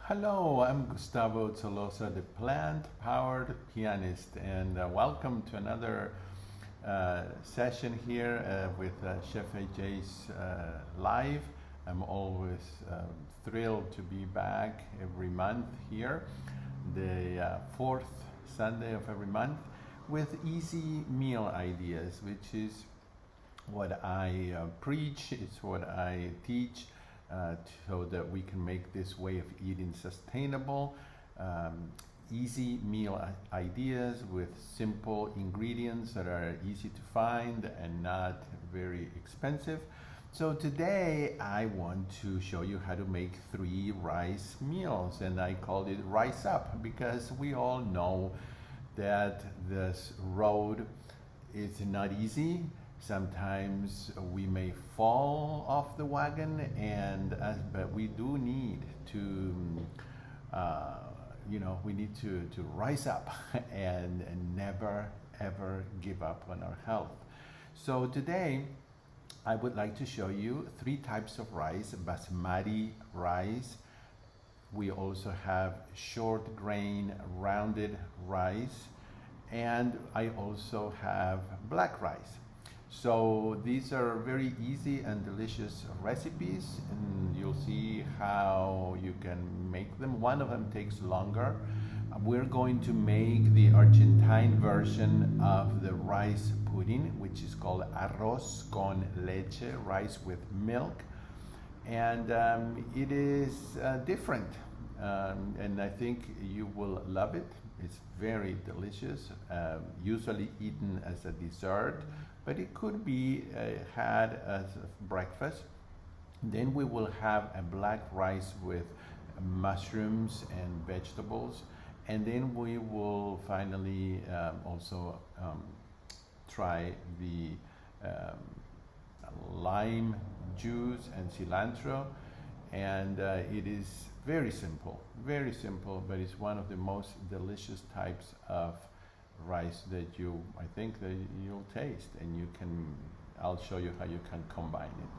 Hello, I'm Gustavo Tolosa, the Plant-Powered Pianist, and welcome to another session here with Chef AJ's Live. I'm always thrilled to be back every month here, the fourth Sunday of every month, with easy meal ideas, which is what I preach, it's what I teach. So that we can make this way of eating sustainable, easy meal ideas with simple ingredients that are easy to find and not very expensive. So today I want to show you how to make 3 rice meals, and I called it Rice Up because we all know that this road is not easy. Sometimes we may fall off the wagon, but we do need to, we need to rise up and never ever give up on our health. So today, I would like to show you 3 types of rice: Basmati rice. We also have short grain rounded rice, and I also have black rice. So these are very easy and delicious recipes, and you'll see how you can make them. One of them takes longer. We're going to make the Argentine version of the rice pudding, which is called Arroz con Leche, rice with milk. And it is different, and I think you will love it. It's very delicious, usually eaten as a dessert, but it could be had as a breakfast. Then we will have a black rice with mushrooms and vegetables, and then we will finally also try the lime juice and cilantro, and it is very simple, but it's one of the most delicious types of rice that I think that you'll taste, and I'll show you how you can combine it.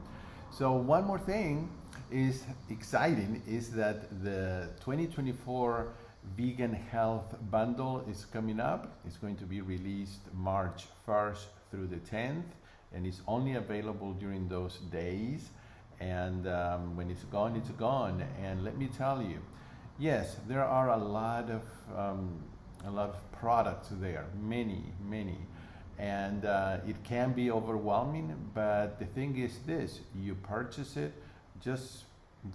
So one more thing is exciting is that the 2024 Vegan Health Bundle is coming up. It's going to be released March 1st through the 10th, and it's only available during those days. And when it's gone, it's gone. And let me tell you, yes, there are a lot of products there, many, and it can be overwhelming. But the thing is this: you purchase it just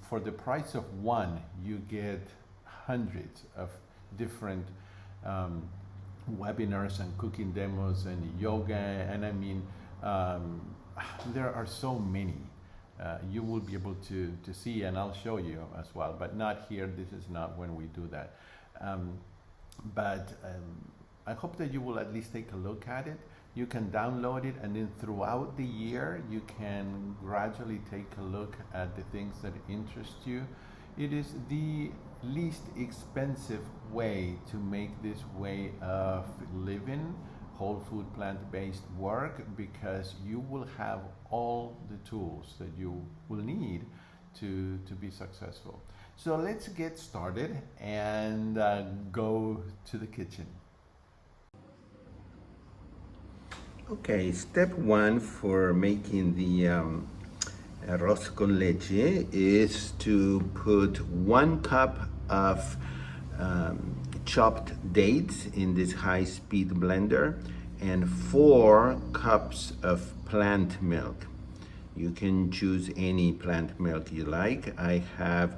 for the price of one, you get hundreds of different webinars and cooking demos and yoga, and I mean, there are so many. You will be able to see, and I'll show you as well, but not here. This is not when we do that. But I hope that you will at least take a look at it. You can download it, and then throughout the year, you can gradually take a look at the things that interest you. It is the least expensive way to make this way of living, whole food, plant-based work, because you will have all the tools that you will need to be successful. So let's get started and go to the kitchen. Okay, step 1 for making the arroz con leche is to put 1 cup of chopped dates in this high-speed blender and 4 cups of plant milk. You can choose any plant milk you like. I have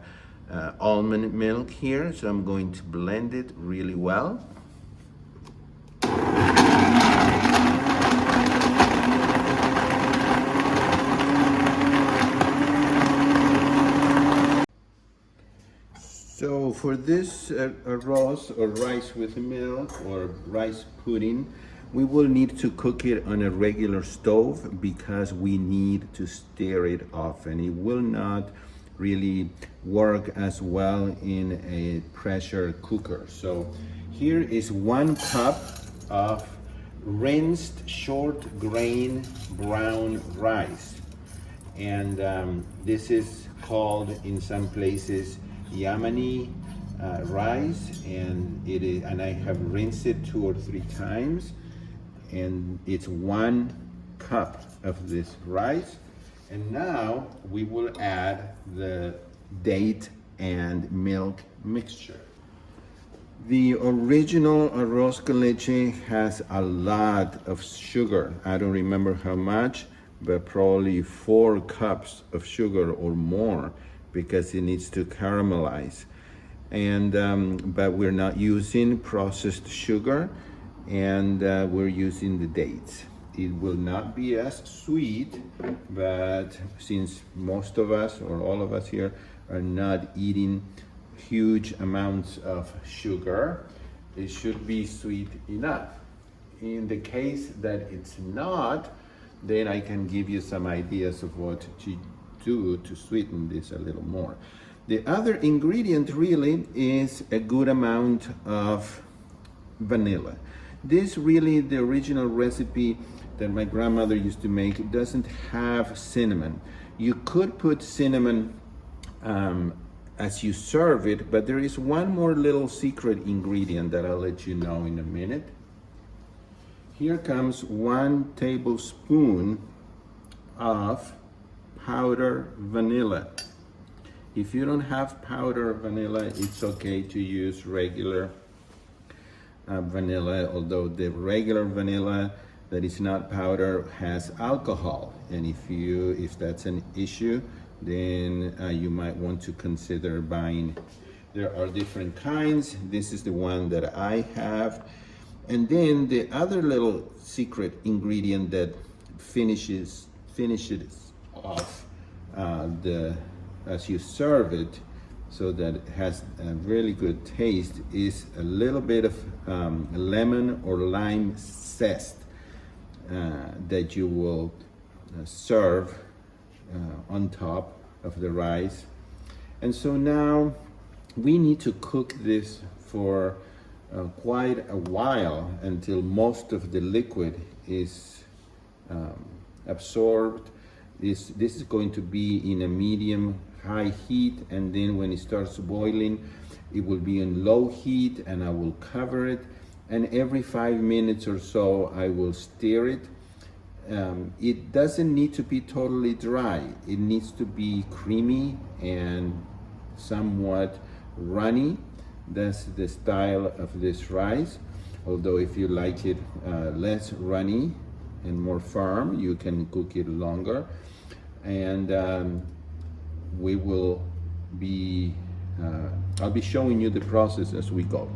almond milk here, so I'm going to blend it really well. So for this arroz, or rice with milk, or rice pudding, we will need to cook it on a regular stove because we need to stir it often. It will not really work as well in a pressure cooker. So here is 1 cup of rinsed short grain brown rice, and this is called in some places Yamani rice, and I have rinsed it 2 or 3 times, and it's 1 cup of this rice. And now we will add the date and milk mixture. The original arroz con leche has a lot of sugar. I don't remember how much, but probably 4 cups of sugar or more, because it needs to caramelize. And but we're not using processed sugar, and we're using the dates. It will not be as sweet, but since most of us or all of us here are not eating huge amounts of sugar, it should be sweet enough. In the case that it's not, then I can give you some ideas of what to do to sweeten this a little more. The other ingredient really is a good amount of vanilla. This really, the original recipe that my grandmother used to make, doesn't have cinnamon. You could put cinnamon as you serve it, but there is one more little secret ingredient that I'll let you know in a minute. Here comes 1 tablespoon of powdered vanilla. If you don't have powdered vanilla, it's okay to use regular vanilla, although the regular vanilla that is not powder has alcohol, and if that's an issue, then you might want to consider buying. There are different kinds. This is the one that I have. And then the other little secret ingredient that finishes off as you serve it, so that it has a really good taste, is a little bit of lemon or lime zest that you will serve on top of the rice. And so now we need to cook this for quite a while, until most of the liquid is absorbed. This is going to be in a medium high heat, and then when it starts boiling, it will be in low heat, and I will cover it, and every 5 minutes or so I will stir it. It doesn't need to be totally dry. It needs to be creamy and somewhat runny. That's the style of this rice. Although if you like it less runny and more firm, you can cook it longer. And we will be, I'll be showing you the process as we go.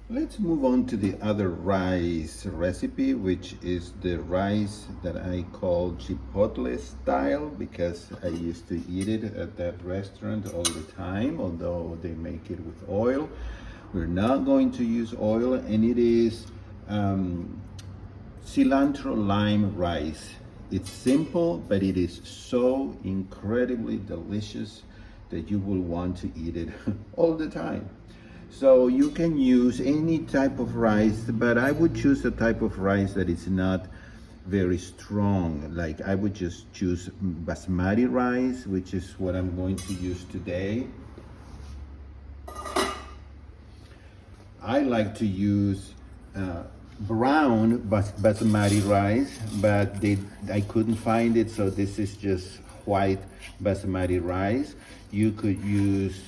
Let's move on to the other rice recipe, which is the rice that I call Chipotle style, because I used to eat it at that restaurant all the time, although they make it with oil. We're not going to use oil, and it is cilantro-lime rice. It's simple, but it is so incredibly delicious that you will want to eat it all the time. So you can use any type of rice, but I would choose a type of rice that is not very strong. Like I would just choose Basmati rice, which is what I'm going to use today. I like to use brown Basmati rice, but I couldn't find it, so this is just white Basmati rice. You could use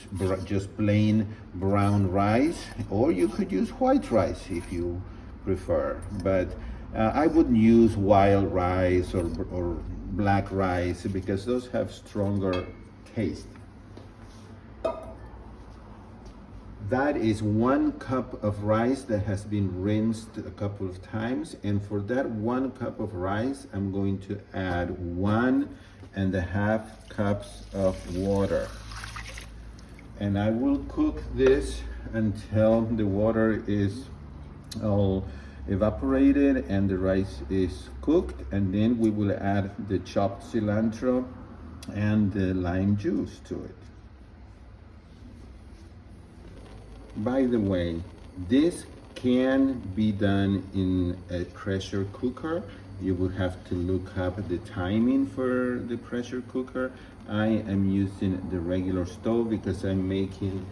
just plain brown rice, or you could use white rice if you prefer. But I wouldn't use wild rice or black rice, because those have stronger taste. That is 1 cup of rice that has been rinsed a couple of times, and for that 1 cup of rice, I'm going to add 1.5 cups of water. And I will cook this until the water is all evaporated and the rice is cooked, and then we will add the chopped cilantro and the lime juice to it. By the way, this can be done in a pressure cooker, you would have to look up the timing for the pressure cooker. I am using the regular stove because I'm making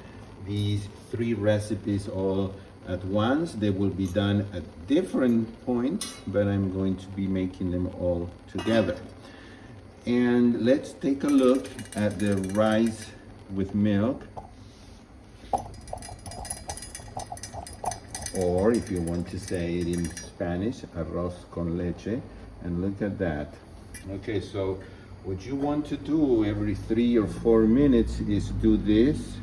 these 3 recipes all at once. They will be done at different points, but I'm going to be making them all together. And let's take a look at the rice with milk, or if you want to say it in Spanish, arroz con leche. And look at that. Okay, so what you want to do every 3 or 4 minutes is do this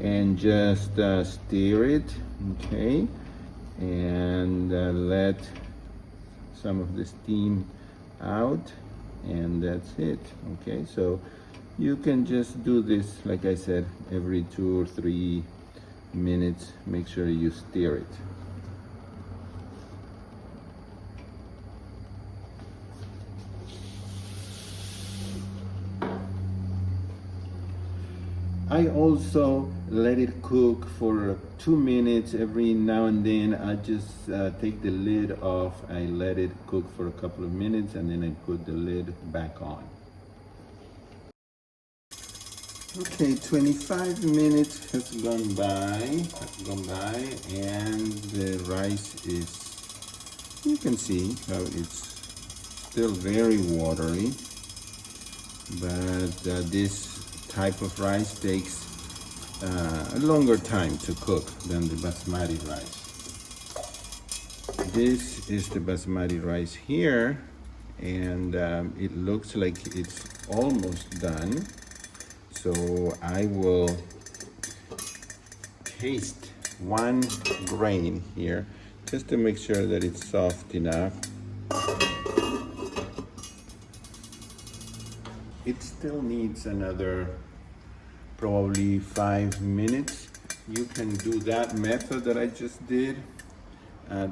and just stir it, okay, and let some of the steam out, and that's it. Okay, so you can just do this, like I said, every 2 or 3 minutes. Make sure you stir it. I also let it cook for 2 minutes. Every now and then I just take the lid off. I let it cook for a couple of minutes and then I put the lid back on. Okay, 25 minutes has gone by, and the rice is, you can see how it's still very watery, but this type of rice takes a longer time to cook than the basmati rice. This is the basmati rice here, and it looks like it's almost done. So I will taste 1 grain here just to make sure that it's soft enough. It still needs another probably 5 minutes. You can do that method that I just did, but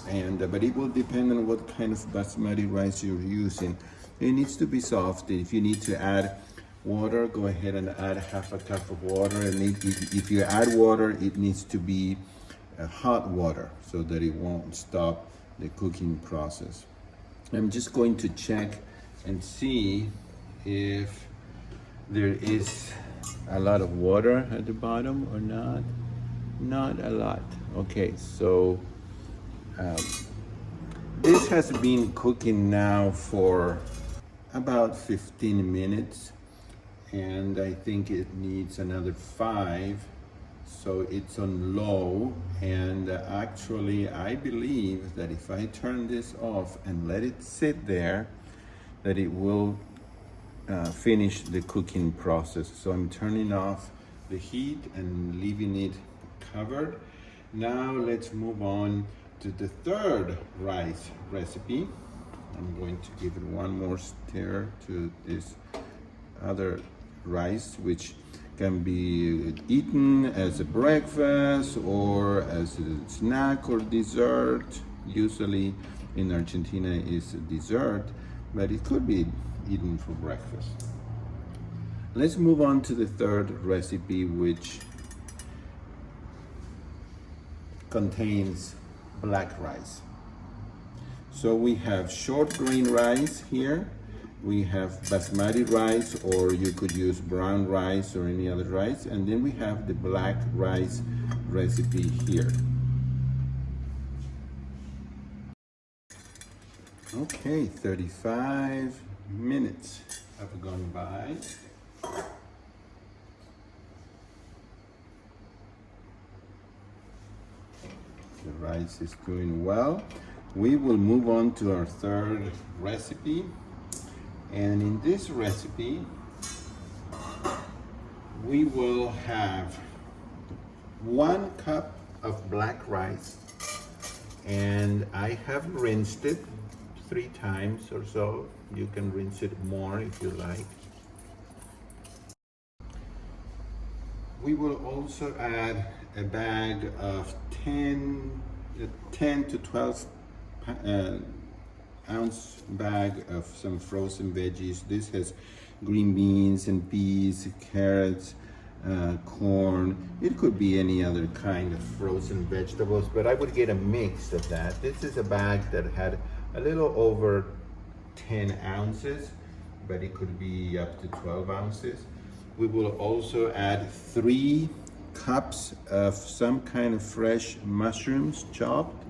it will depend on what kind of basmati rice you're using. It needs to be soft. If you need to add water, go ahead and add half a cup of water, and if you add water, it needs to be hot water so that it won't stop the cooking process. I'm just going to check and see if there is a lot of water at the bottom or not. Not a lot. Okay, so this has been cooking now for about 15 minutes, and I think it needs another 5, so it's on low. And actually I believe that if I turn this off and let it sit there, that it will finish the cooking process. So I'm turning off the heat and leaving it covered. Now let's move on to the 3rd rice recipe. I'm going to give it 1 more stir to this other rice, which can be eaten as a breakfast or as a snack or dessert. Usually in Argentina it's a dessert, but it could be eaten for breakfast. Let's move on to the 3rd recipe, which contains black rice. So we have short grain rice here. We have basmati rice, or you could use brown rice or any other rice. And then we have the black rice recipe here. Okay, 35 minutes have gone by. The rice is doing well. We will move on to our 3rd recipe. And in this recipe, we will have 1 cup of black rice, and I have rinsed it 3 times or so. You can rinse it more if you like. We will also add a bag of 10 to 12 ounce bag of some frozen veggies. This has green beans and peas, carrots, corn. It could be any other kind of frozen vegetables, but I would get a mix of that. This is a bag that had a little over 10 ounces, but it could be up to 12 ounces. We will also add 3 cups of some kind of fresh mushrooms chopped.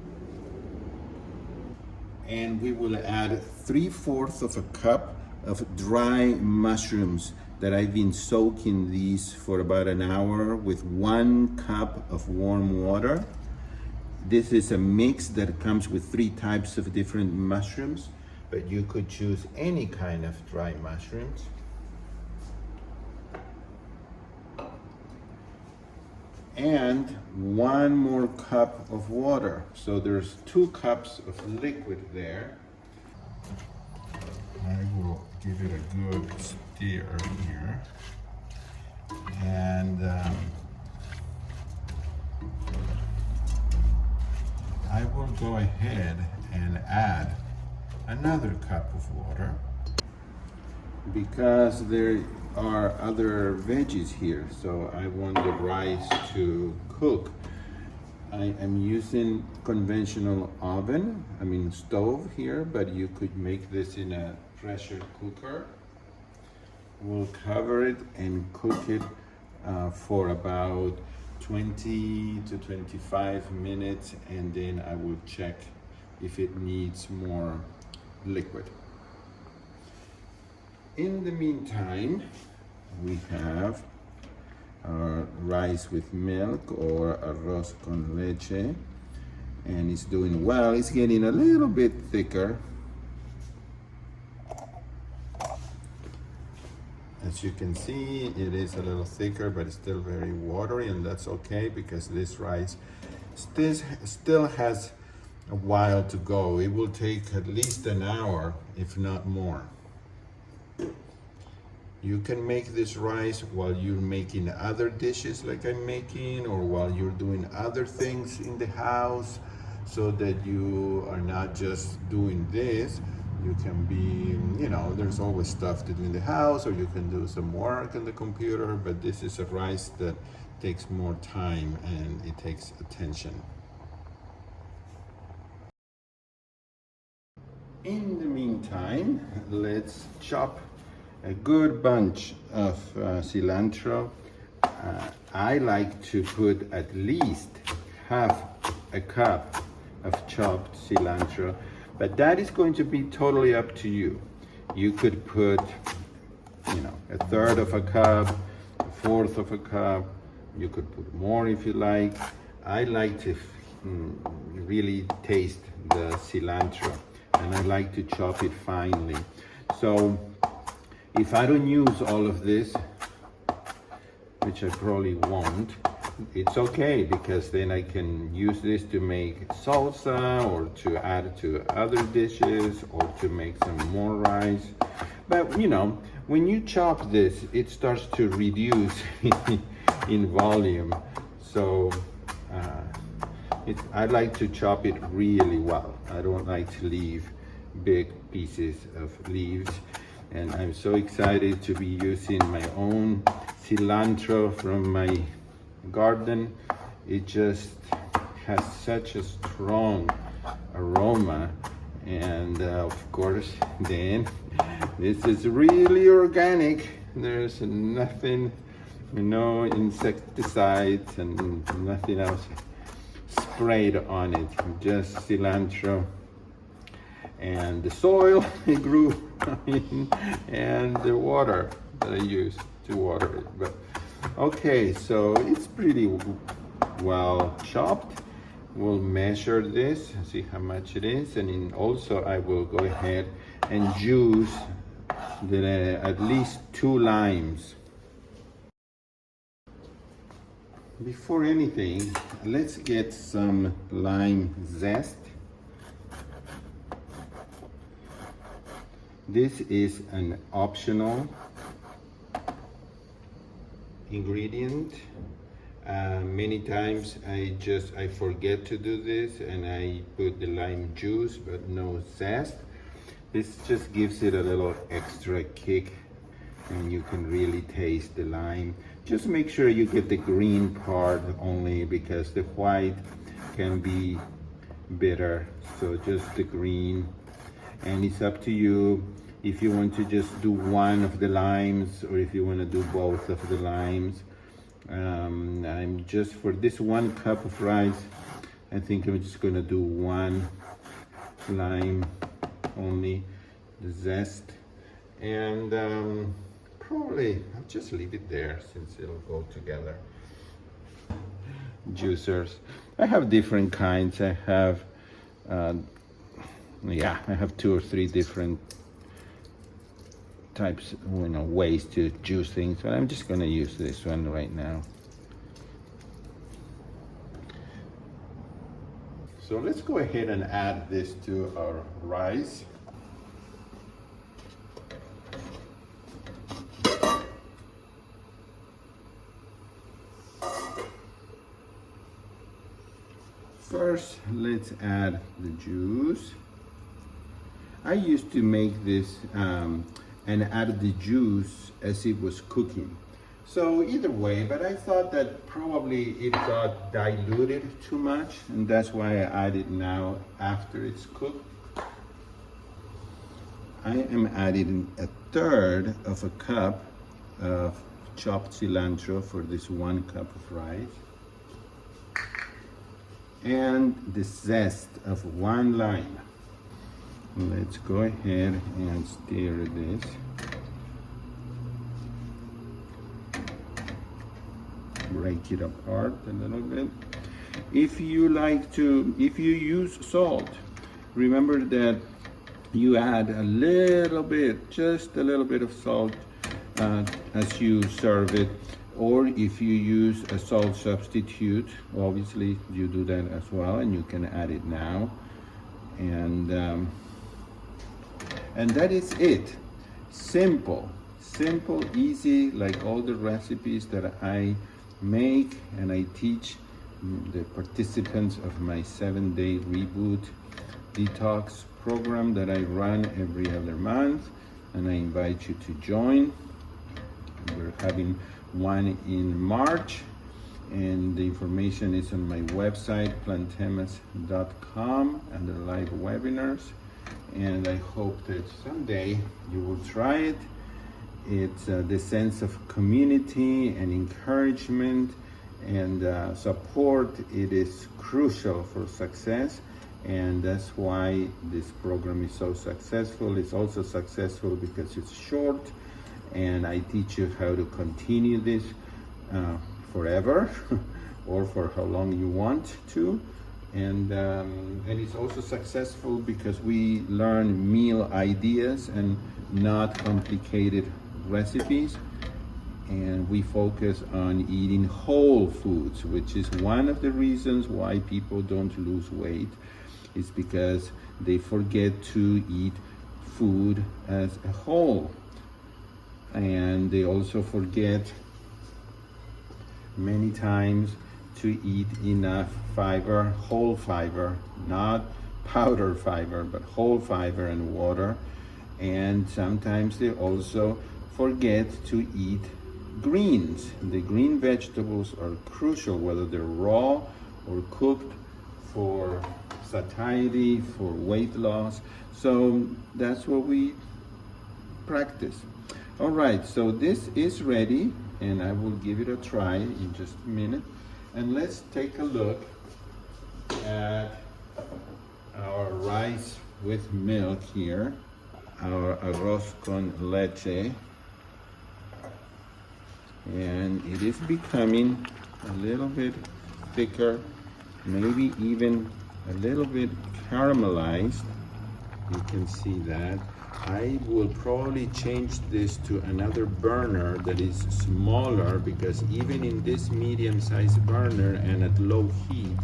And we will add 3/4 of a cup of dry mushrooms that I've been soaking these for about an hour with 1 cup of warm water. This is a mix that comes with 3 types of different mushrooms, but you could choose any kind of dry mushrooms. And 1 more cup of water. So there's 2 cups of liquid there. I will give it a good stir here. And I will go ahead and add another cup of water because there are other veggies here, so I want the rice to cook. I am using conventional oven, stove here, but you could make this in a pressure cooker. We'll cover it and cook it for about 20 to 25 minutes, and then I will check if it needs more liquid. In the meantime, we have our rice with milk, or arroz con leche, and it's doing well. It's getting a little bit thicker. As you can see, it is a little thicker, but it's still very watery, and that's okay because this rice still has a while to go. It will take at least an hour, if not more. You can make this rice while you're making other dishes like I'm making, or while you're doing other things in the house, so that you are not just doing this. You can be, there's always stuff to do in the house, or you can do some work on the computer, but this is a rice that takes more time and it takes attention. In the meantime, let's chop a good bunch of cilantro. I like to put at least half a cup of chopped cilantro, but that is going to be totally up to you. You could put, a third of a cup, a fourth of a cup. You could put more if you like. I like to really taste the cilantro, and I like to chop it finely. So if I don't use all of this, which I probably won't, it's okay, because then I can use this to make salsa, or to add to other dishes, or to make some more rice. But when you chop this, it starts to reduce in volume. So I like to chop it really well. I don't like to leave big pieces of leaves. And I'm so excited to be using my own cilantro from my garden. It just has such a strong aroma, and of course then this is really organic. There's nothing, no insecticides and nothing else sprayed on it, just cilantro and the soil it grew and the water that I used to water it. But okay, so it's pretty well chopped. We'll measure this and see how much it is, and then also I will go ahead and juice at least 2 limes. Before anything, let's get some lime zest. This is an optional ingredient. Many times I forget to do this and I put the lime juice but no zest. This just gives it a little extra kick, and you can really taste the lime. Just make sure you get the green part only, because the white can be bitter. So just the green and it's up to you if you want to just do one of the limes or if you want to do both of the limes. I'm just, for this 1 cup of rice, I think I'm just going to do 1 lime only, the zest, and probably I'll just leave it there since it'll go together. Juicers, I have different kinds. I have I have 2 or 3 different types, ways to juice things, but I'm just going to use this one right now. So let's go ahead and add this to our rice. First, let's add the juice. I used to make this and add the juice as it was cooking. So either way, but I thought that probably it got diluted too much, and that's why I add it now after it's cooked. I am adding 1/3 of a cup of chopped cilantro for this 1 cup of rice, and the zest of 1 lime. Let's go ahead and stir this. Break it apart a little bit. If you use salt, remember that you add a little bit, just a little bit of salt as you serve it. Or if you use a salt substitute, obviously you do that as well, and you can add it now. And that is it. Simple, easy, like all the recipes that I make and I teach the participants of my 7-day reboot detox program that I run every other month, and I invite you to join. We're having one in March, and the information is on my website, plantemas.com, under live webinars, and I hope that someday you will try it. It's the sense of community and encouragement and support. It is crucial for success, and that's why this program is so successful. It's also successful because it's short, and I teach you how to continue this forever or for how long you want to. And it's also successful because we learn meal ideas and not complicated recipes, and we focus on eating whole foods, which is one of the reasons why people don't lose weight, is because they forget to eat food as a whole, and they also forget many times to eat enough fiber, whole fiber, not powder fiber, but whole fiber and water. And sometimes they also forget to eat greens. The green vegetables are crucial, whether they're raw or cooked, for satiety, for weight loss. So that's what we practice. All right, so this is ready, and I will give it a try in just a minute. And let's take a look at our rice with milk here, our arroz con leche. And it is becoming a little bit thicker, maybe even a little bit caramelized. You can see that. I will probably change this to another burner that is smaller, because even in this medium-sized burner and at low heat,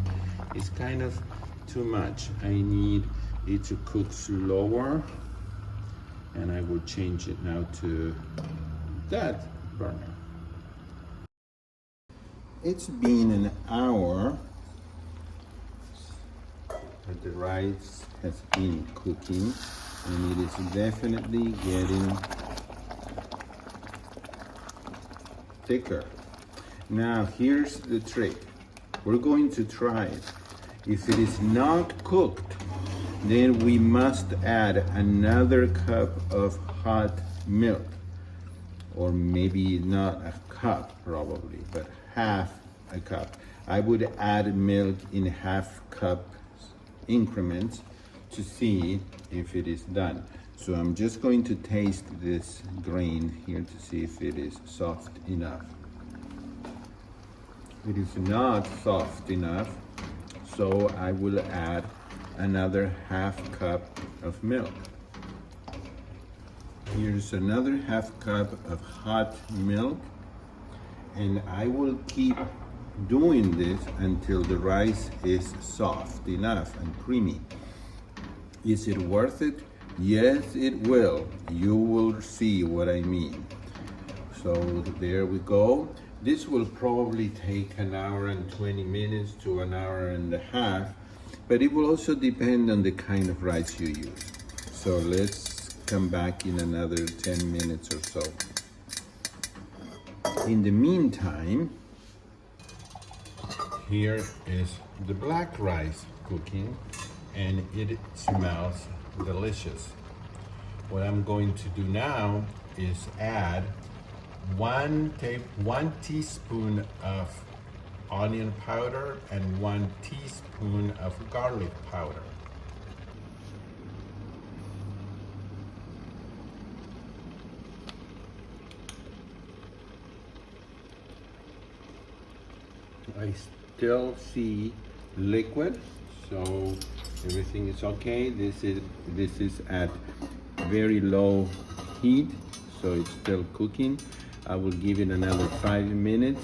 it's kind of too much. I need it to cook slower, and I will change it now to that burner. It's been an hour that the rice has been cooking, and it is definitely getting thicker. Now here's the trick. We're going to try it. If it is not cooked, Then we must add another cup of hot milk, or maybe not a cup probably, but half a cup. I would add milk in half cup increments to see if it is done. So I'm just going to taste this grain here to see if it is soft enough. It is not soft enough, so I will add another half cup of milk. Here's another half cup of hot milk, and I will keep doing this until the rice is soft enough and creamy. Is it worth it? Yes, it will. You will see what I mean. So there we go. This will probably take an hour and 20 minutes to an hour and a half, but it will also depend on the kind of rice you use. So let's come back in another 10 minutes or so. In the meantime, here is the black rice cooking, and it smells delicious. What I'm going to do now is add one teaspoon of onion powder and 1 teaspoon of garlic powder. I still see liquid, so everything is okay. This is at very low heat, so it's still cooking. I will give it another 5 minutes,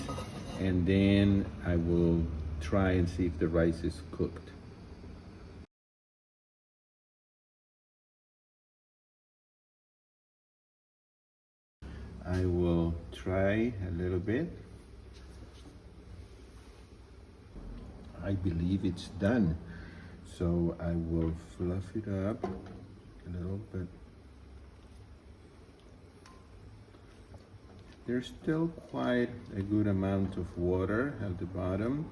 and then I will try and see if the rice is cooked. I will try a little bit. I believe it's done. So I will fluff it up a little bit. There's still quite a good amount of water at the bottom,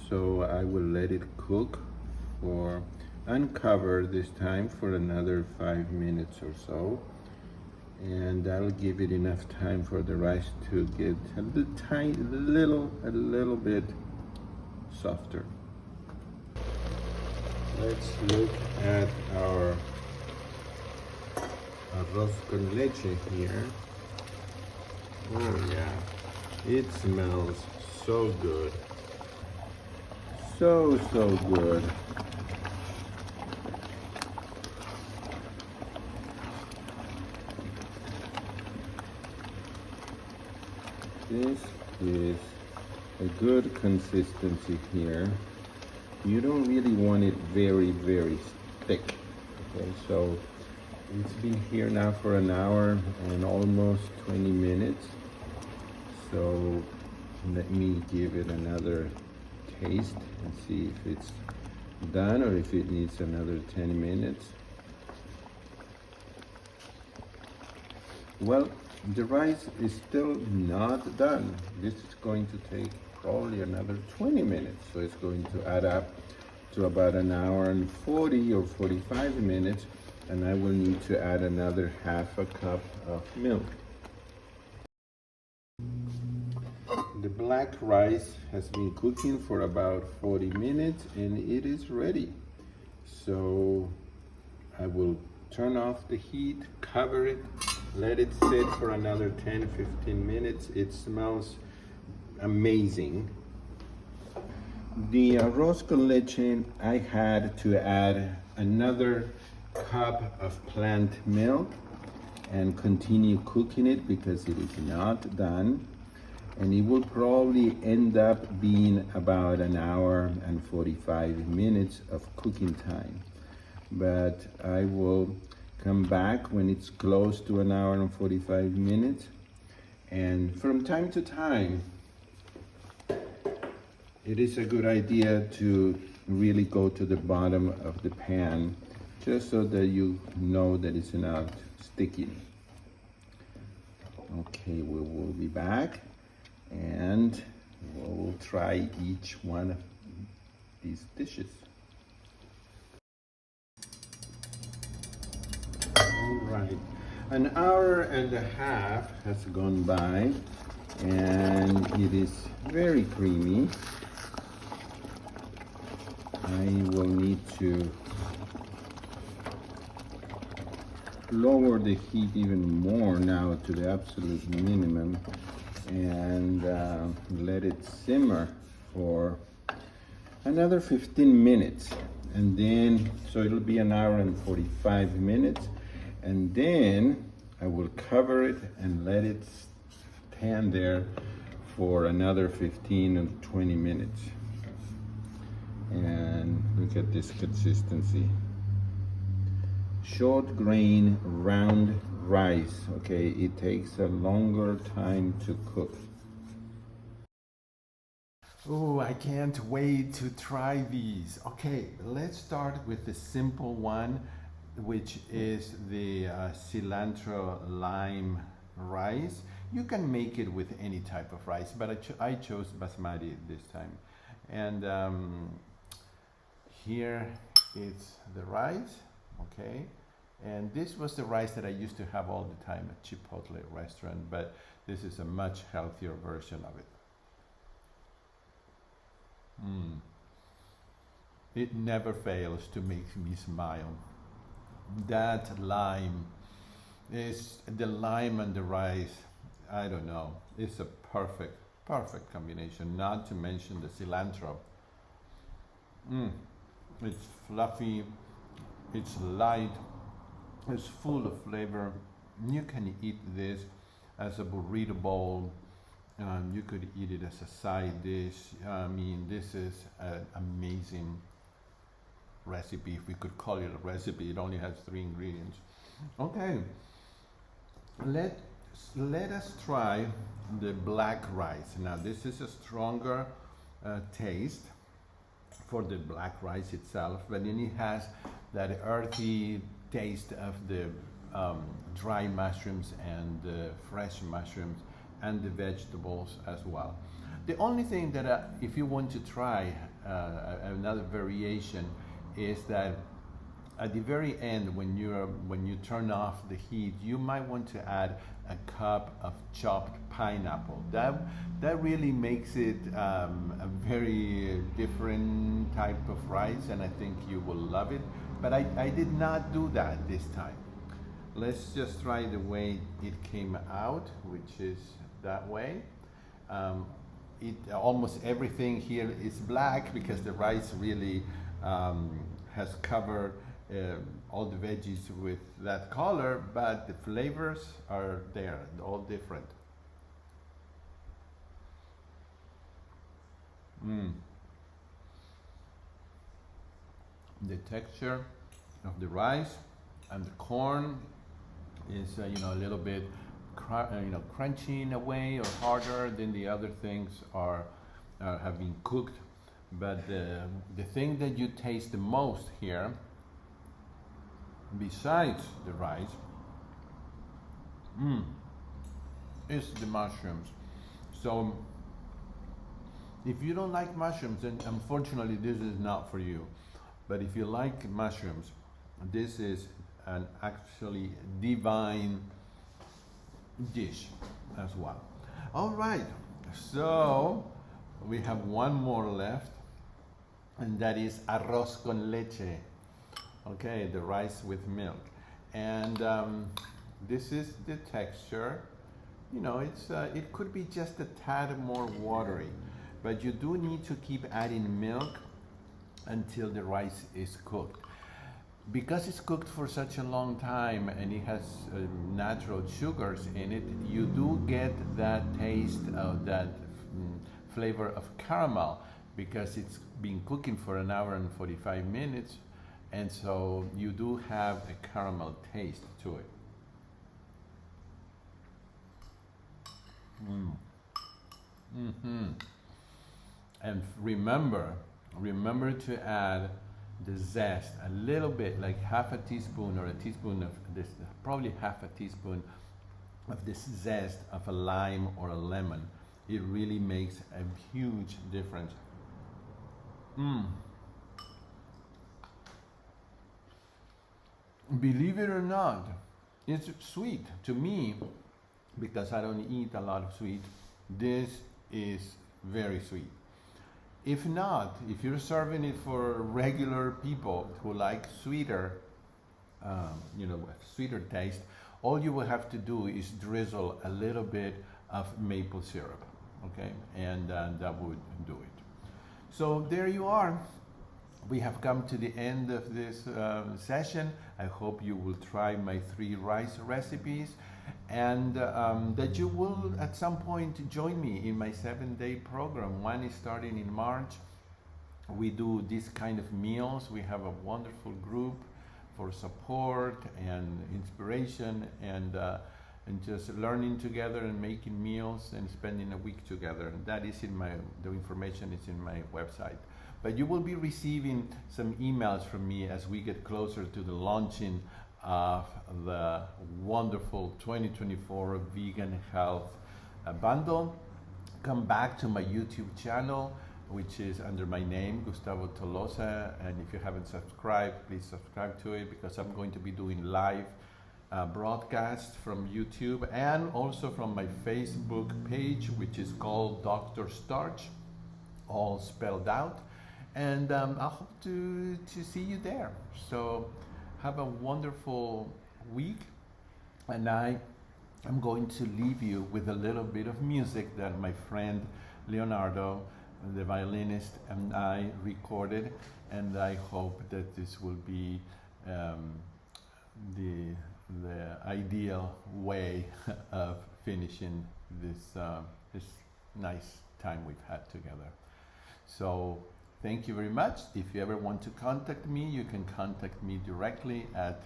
so I will let it cook for, uncover this time for another 5 minutes or so. And that'll give it enough time for the rice to get a little bit softer. Let's look at our arroz con leche here. Oh yeah, it smells so good. So good. This is a good consistency here. You don't really want it very thick. Okay, so it's been here now for an hour and almost 20 minutes. So let me give it another taste and see if it's done or if it needs another 10 minutes. Well, the rice is still not done. This is going to take probably another 20 minutes. So it's going to add up to about an hour and 40 or 45 minutes. And I will need to add another half a cup of milk. The black rice has been cooking for about 40 minutes and it is ready. So I will turn off the heat, cover it, let it sit for another 10-15 minutes. It smells amazing. The arroz con leche, I had to add another cup of plant milk and continue cooking it because it is not done, and it will probably end up being about an hour and 45 minutes of cooking time. But I will come back when it's close to an hour and 45 minutes, and from time to time it is a good idea to really go to the bottom of the pan just so that you know that it's not sticky. Okay, we will be back and we'll try each one of these dishes. right, an hour and a half has gone by and it is very creamy. I will need to lower the heat even more now to the absolute minimum and let it simmer for another 15 minutes, and then so it'll be an hour and 45 minutes, and then I will cover it and let it stand there for another 15 and 20 minutes. And look at this consistency. Short grain round rice. Okay, it takes a longer time to cook. Oh, I can't wait to try these. Okay, let's start with the simple one, which is the cilantro-lime rice. You can make it with any type of rice, but I chose Basmati this time. And here is the rice, okay? And this was the rice that I used to have all the time at Chipotle restaurant, but this is a much healthier version of it. It never fails to make me smile. That lime is the lime and the rice. I don't know. It's a perfect combination. Not to mention the cilantro. It's fluffy. It's light. It's full of flavor. You can eat this as a burrito bowl. You could eat it as a side dish. I mean, this is an amazing recipe. If we could call it a recipe, it only has 3 ingredients. Okay, let us try the black rice. Now, this is a stronger taste for the black rice itself, but then it has that earthy taste of the dry mushrooms and the fresh mushrooms and the vegetables as well. The only thing that if you want to try another variation is that at the very end, when you turn off the heat, you might want to add a cup of chopped pineapple. That really makes it a very different type of rice, and I think you will love it. But I did not do that this time. Let's just try the way it came out, which is that way. Almost everything here is black because the rice really has covered all the veggies with that color, but the flavors are there, all different. The texture of the rice and the corn is a little bit crunchy in a way, or harder than the other things have been cooked. But the thing that you taste the most here, besides the rice, is the mushrooms. So if you don't like mushrooms, then unfortunately this is not for you. But if you like mushrooms, this is an actually divine dish as well. All right, so we have one more left, and that is arroz con leche. Okay, the rice with milk. And this is the texture. It could be just a tad more watery, but you do need to keep adding milk until the rice is cooked. Because it's cooked for such a long time and it has natural sugars in it, you do get that taste of that flavor of caramel, because it's been cooking for an hour and 45 minutes, and so you do have a caramel taste to it. And remember to add the zest, a little bit, like half a teaspoon or a teaspoon of this, probably half a teaspoon of this zest of a lime or a lemon. It really makes a huge difference. Believe it or not, It's sweet to me because I don't eat a lot of sweet. This is very sweet. If not, if you're serving it for regular people who like sweeter, sweeter taste, all you will have to do is drizzle a little bit of maple syrup, okay? And that would do it. So there you are. We have come to the end of this session. I hope you will try my 3 rice recipes, and that you will at some point join me in my 7-day program. One is starting in March. We do this kind of meals. We have a wonderful group for support and inspiration, and just learning together and making meals and spending a week together. And that is the information is in my website. But you will be receiving some emails from me as we get closer to the launching of the wonderful 2024 Vegan Health Bundle. Come back to my YouTube channel, which is under my name, Gustavo Tolosa. And if you haven't subscribed, please subscribe to it, because I'm going to be doing live broadcasts from YouTube and also from my Facebook page, which is called Dr. Starch, all spelled out. And I hope to see you there. So have a wonderful week. And I'm going to leave you with a little bit of music that my friend Leonardo, the violinist, and I recorded. And I hope that this will be the ideal way of finishing this nice time we've had together. So thank you very much. If you ever want to contact me, you can contact me directly at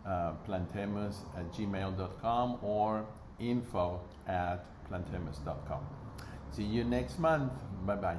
plantemus@gmail.com or info@plantemus.com. See you next month. Bye-bye.